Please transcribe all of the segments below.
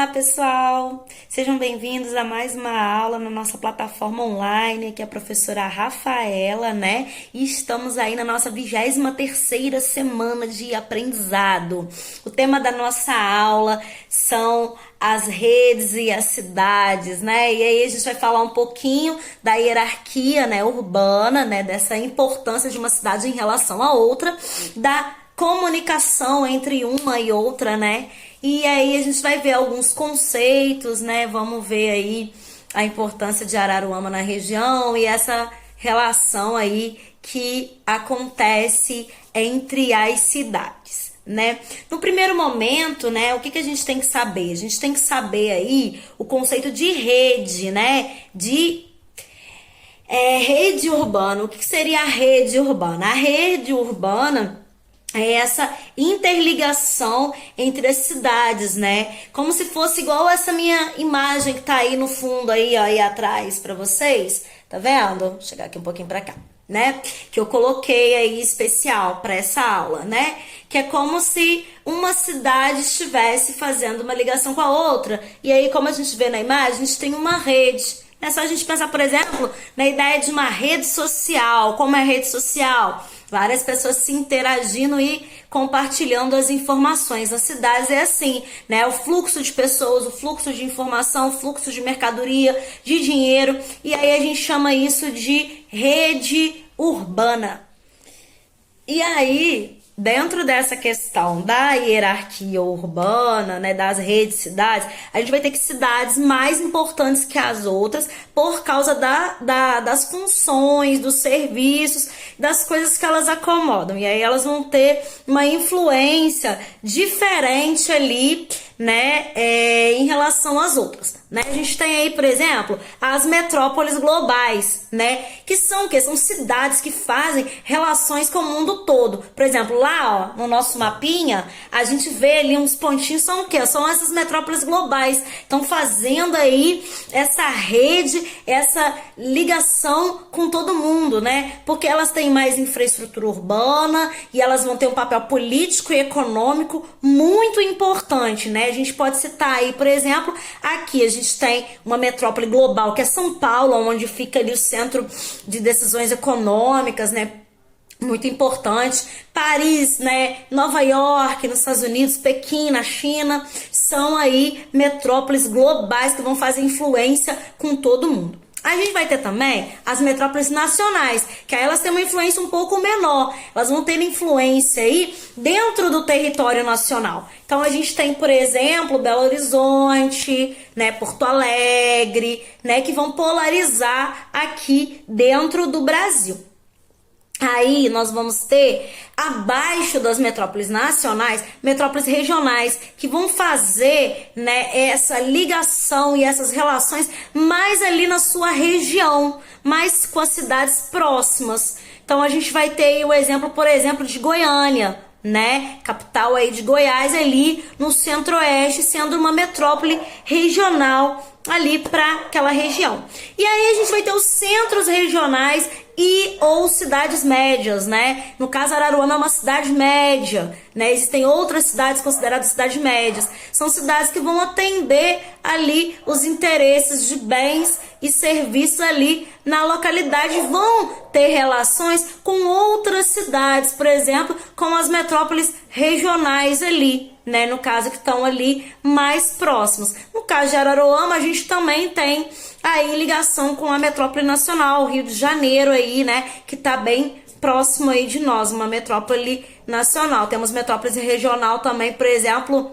Olá, pessoal! Sejam bem-vindos a mais uma aula na nossa plataforma online, aqui é a professora Rafaela, né? E estamos aí na nossa 23ª semana de aprendizado. O tema da nossa aula são as redes e as cidades, né? E aí a gente vai falar um pouquinho da hierarquia, né, urbana, né, dessa importância de uma cidade em relação à outra, da comunicação entre uma e outra, né? E aí a gente vai ver alguns conceitos, né? Vamos ver aí a importância de Araruama na região e essa relação aí que acontece entre as cidades, né? No primeiro momento, né, o que a gente tem que saber? A gente tem que saber aí o conceito de rede, né? Rede urbana. O que seria a rede urbana? A rede urbana é essa interligação entre as cidades, né? Como se fosse igual essa minha imagem que tá aí no fundo aí, ó, aí atrás para vocês. Tá vendo? Vou chegar aqui um pouquinho para cá, né? Que eu coloquei aí especial para essa aula, né? Que é como se uma cidade estivesse fazendo uma ligação com a outra. E aí, como a gente vê na imagem, a gente tem uma rede. É só a gente pensar, por exemplo, na ideia de uma rede social. Como é a rede social? Várias pessoas se interagindo e compartilhando as informações. Nas cidades é assim, né? O fluxo de pessoas, o fluxo de informação, o fluxo de mercadoria, de dinheiro. E aí a gente chama isso de rede urbana. E aí, dentro dessa questão da hierarquia urbana, né, das redes cidades, a gente vai ter que cidades mais importantes que as outras por causa das funções, dos serviços, das coisas que elas acomodam. E aí elas vão ter uma influência diferente ali, né, em relação às outras, né? A gente tem aí, por exemplo, as metrópoles globais, né, que são o quê? São cidades que fazem relações com o mundo todo. Por exemplo, lá, ó, no nosso mapinha, a gente vê ali uns pontinhos, são o quê? São essas metrópoles globais. Estão fazendo aí essa rede, essa ligação com todo mundo, né? Porque elas têm mais infraestrutura urbana e elas vão ter um papel político e econômico muito importante, né? A gente pode citar aí, por exemplo, aqui a gente tem uma metrópole global, que é São Paulo, onde fica ali o centro de decisões econômicas, né? Muito importante. Paris, né? Nova York, nos Estados Unidos, Pequim, na China, são aí metrópoles globais que vão fazer influência com todo mundo. A gente vai ter também as metrópoles nacionais, que aí elas têm uma influência um pouco menor. Elas vão ter influência aí dentro do território nacional. Então a gente tem, por exemplo, Belo Horizonte, né, Porto Alegre, né, que vão polarizar aqui dentro do Brasil. Aí nós vamos ter, abaixo das metrópoles nacionais, metrópoles regionais, que vão fazer, né, essa ligação e essas relações mais ali na sua região, mais com as cidades próximas. Então a gente vai ter o exemplo, por exemplo, de Goiânia, né, capital aí de Goiás, ali no centro-oeste, sendo uma metrópole regional ali para aquela região. E aí a gente vai ter os centros regionais e ou cidades médias, né? No caso, Araruama é uma cidade média, né? Existem outras cidades consideradas cidades médias. São cidades que vão atender ali os interesses de bens e serviços ali na localidade, vão ter relações com outras cidades, por exemplo, com as metrópoles regionais ali, né? No caso, que estão ali mais próximos. No caso de Araruama, a gente também tem aí ligação com a metrópole nacional, Rio de Janeiro aí, né? Que tá bem próximo aí de nós, uma metrópole nacional. Temos metrópole regional também, por exemplo,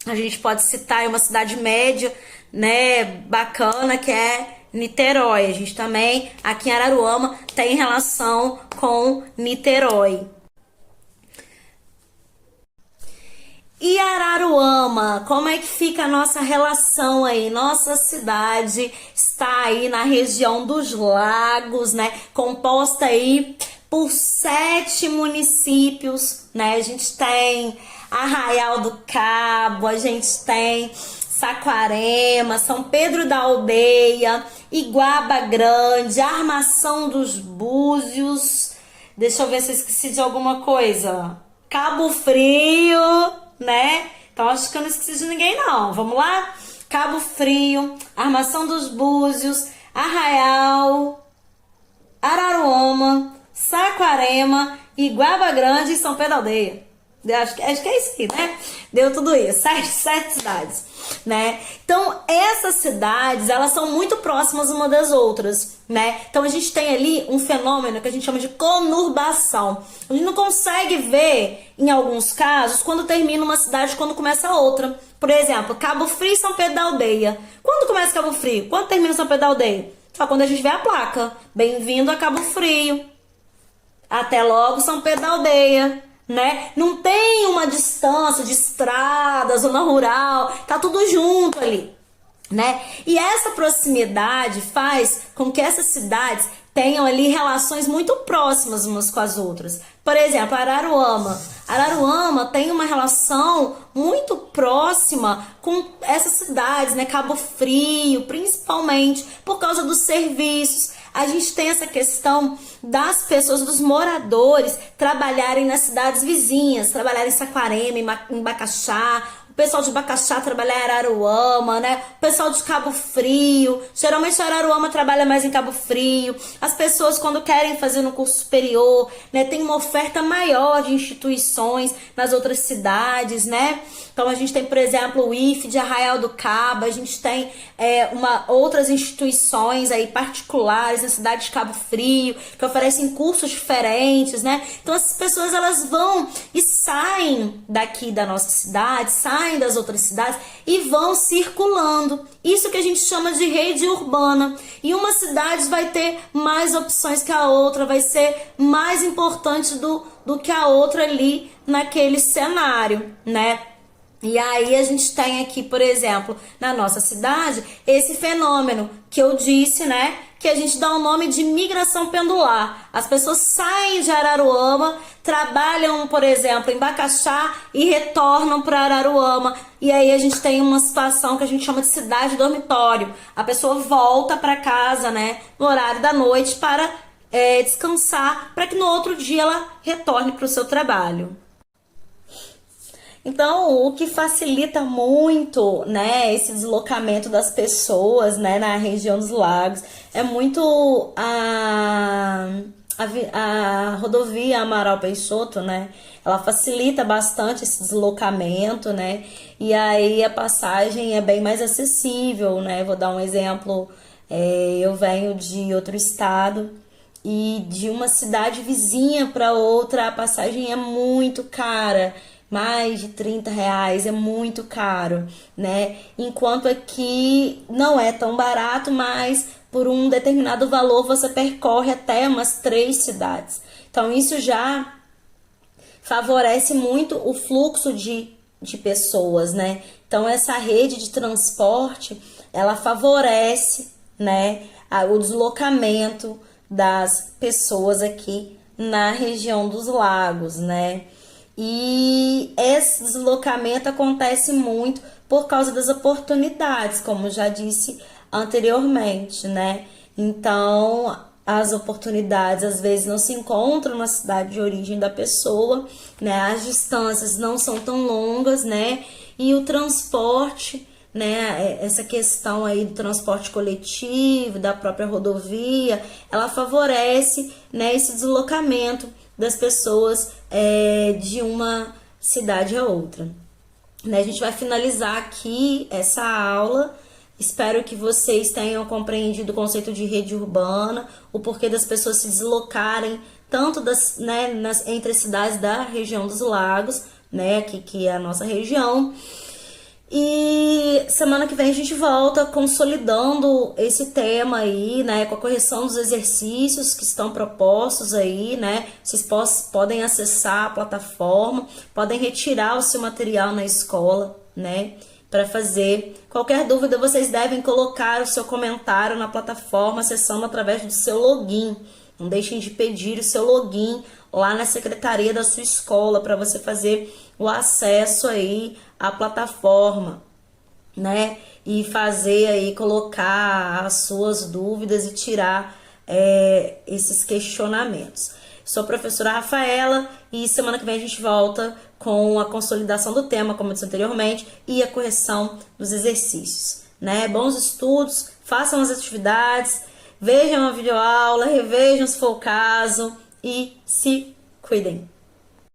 a gente pode citar aí uma cidade média, né? Bacana, que é Niterói. A gente também, aqui em Araruama, tem relação com Niterói. E Araruama, como é que fica a nossa relação aí? Nossa cidade está aí na região dos lagos, né? Composta aí por 7 municípios, né? A gente tem Arraial do Cabo, a gente tem Saquarema, São Pedro da Aldeia, Iguaba Grande, Armação dos Búzios. Deixa eu ver se eu esqueci de alguma coisa. Cabo Frio, né? Então acho que eu não esqueci de ninguém não. Vamos lá? Cabo Frio, Armação dos Búzios, Arraial, Araruama, Saquarema, Iguaba Grande e São Pedro da Aldeia. Acho que é isso aí, né? Deu tudo isso, sete cidades, né? Então, essas cidades, elas são muito próximas uma das outras, né? Então, a gente tem ali um fenômeno que a gente chama de conurbação. A gente não consegue ver, em alguns casos, quando termina uma cidade, quando começa outra. Por exemplo, Cabo Frio e São Pedro da Aldeia. Quando começa Cabo Frio? Quando termina São Pedro da Aldeia? Só quando a gente vê a placa. Bem-vindo a Cabo Frio. Até logo, São Pedro da Aldeia. Né? Não tem uma distância de estrada, zona rural, tá tudo junto ali, né? E essa proximidade faz com que essas cidades tenham ali relações muito próximas umas com as outras. Por exemplo, Araruama. Araruama tem uma relação muito próxima com essas cidades, né? Cabo Frio, principalmente por causa dos serviços. A gente tem essa questão das pessoas, dos moradores, trabalharem nas cidades vizinhas, trabalharem em Saquarema, em Bacaxá, o pessoal de Bacaxá trabalhar em Araruama, né? O pessoal de Cabo Frio, geralmente Araruama trabalha mais em Cabo Frio. As pessoas, quando querem fazer no curso superior, né, tem uma oferta maior de instituições nas outras cidades, né? Então a gente tem, por exemplo, o IFE de Arraial do Cabo, a gente tem outras instituições aí particulares na cidade de Cabo Frio, que oferecem cursos diferentes, né? Então essas pessoas, elas vão e saem daqui da nossa cidade, saem das outras cidades e vão circulando. Isso que a gente chama de rede urbana. E uma cidade vai ter mais opções que a outra, vai ser mais importante do que a outra ali naquele cenário, né? E aí a gente tem aqui, por exemplo, na nossa cidade, esse fenômeno que eu disse, né? Que a gente dá o nome de migração pendular. As pessoas saem de Araruama, trabalham, por exemplo, em Bacaxá e retornam para Araruama. E aí a gente tem uma situação que a gente chama de cidade dormitório. A pessoa volta para casa, né, no horário da noite para descansar, para que no outro dia ela retorne para o seu trabalho. Então, o que facilita muito, né, esse deslocamento das pessoas, né, na região dos lagos é muito a rodovia Amaral Peixoto, né? Ela facilita bastante esse deslocamento, né? E aí a passagem é bem mais acessível, né? Vou dar um exemplo, eu venho de outro estado e de uma cidade vizinha para outra a passagem é muito cara, mais de R$ 30 é muito caro, né? Enquanto aqui não é tão barato, mas por um determinado valor você percorre até umas 3 cidades. Então isso já favorece muito o fluxo de pessoas, né? Então essa rede de transporte, ela favorece, né, o deslocamento das pessoas aqui na região dos lagos, né? E esse deslocamento acontece muito por causa das oportunidades, como já disse anteriormente, né? Então, as oportunidades às vezes não se encontram na cidade de origem da pessoa, né? As distâncias não são tão longas, né? E o transporte, né? Essa questão aí do transporte coletivo, da própria rodovia, ela favorece, né, esse deslocamento das pessoas de uma cidade a outra. Né? A gente vai finalizar aqui essa aula. Espero que vocês tenham compreendido o conceito de rede urbana, o porquê das pessoas se deslocarem tanto entre as cidades da região dos lagos, né, que é a nossa região. E semana que vem a gente volta consolidando esse tema aí, né, com a correção dos exercícios que estão propostos aí, né? Vocês podem acessar a plataforma, podem retirar o seu material na escola, né, para fazer. Qualquer dúvida, vocês devem colocar o seu comentário na plataforma, acessando através do seu login. Não deixem de pedir o seu login lá na secretaria da sua escola para você fazer o acesso aí à plataforma, né? E fazer aí, colocar as suas dúvidas e tirar esses questionamentos. Sou a professora Rafaela e semana que vem a gente volta com a consolidação do tema, como eu disse anteriormente, e a correção dos exercícios, né? Bons estudos, façam as atividades, vejam a videoaula, revejam se for o caso e se cuidem.